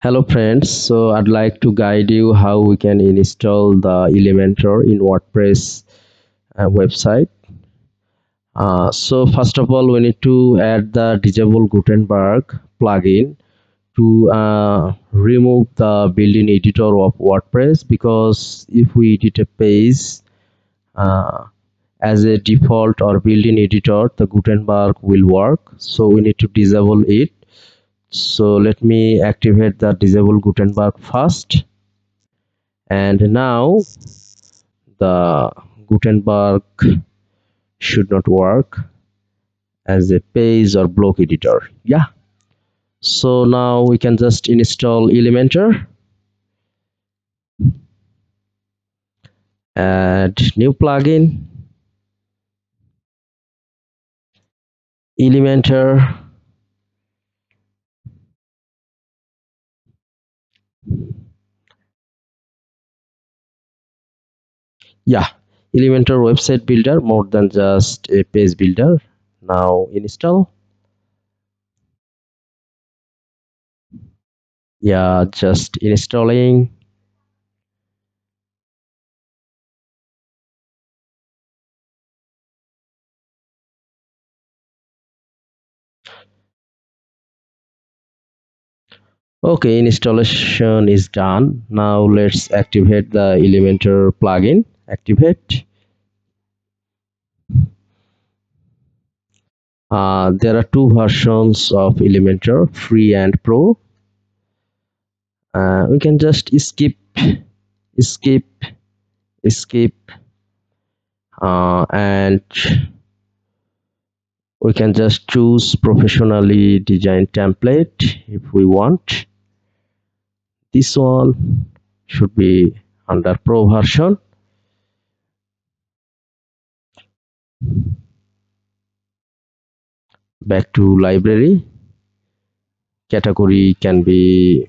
Hello friends, so I'd like to guide you how we can install the Elementor in WordPress website. So first of all, we need to add the Disable Gutenberg plugin to remove the built-in editor of WordPress, because if we edit a page uh, as a default or built-in editor, the Gutenberg will work. So we need to disable it. So let me activate the Disable Gutenberg first. And now the Gutenberg should not work as a page or block editor. Yeah, so now we can just install Elementor, add new plugin, Elementor. Yeah, Elementor website builder, more than just a page builder. Now install. Yeah, just installing. Okay, installation is done. Now let's activate the Elementor plugin. Activate. There are two versions of Elementor, free and pro. We can just skip, skip, and we can just choose professionally designed template if we want. This one should be under pro version. Back to library. Category can be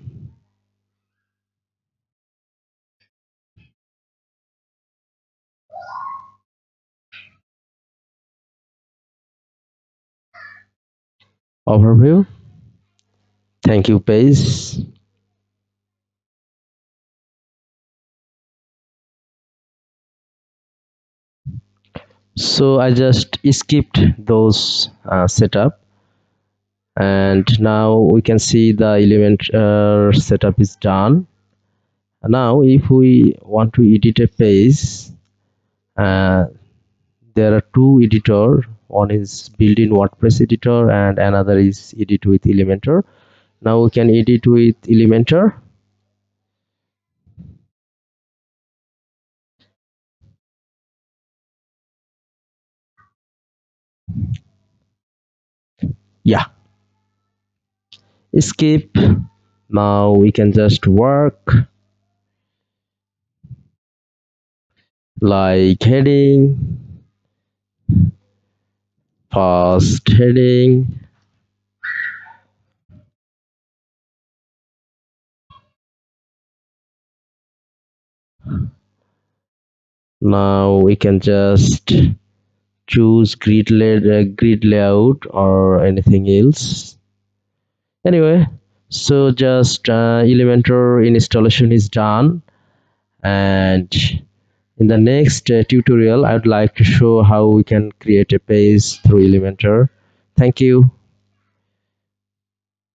overview. Thank you page. So I just skipped those setup, and now we can see the element setup is done. Now if we want to edit a page, uh, there are two editor. One is built-in WordPress editor and another is edit with Elementor. Now we can edit with Elementor. Yeah, skip. Now we can just work like heading, first heading. Now we can just choose grid layout or anything else. Anyway, so just Elementor installation is done, and in the next tutorial I would like to show how we can create a page through Elementor. Thank you.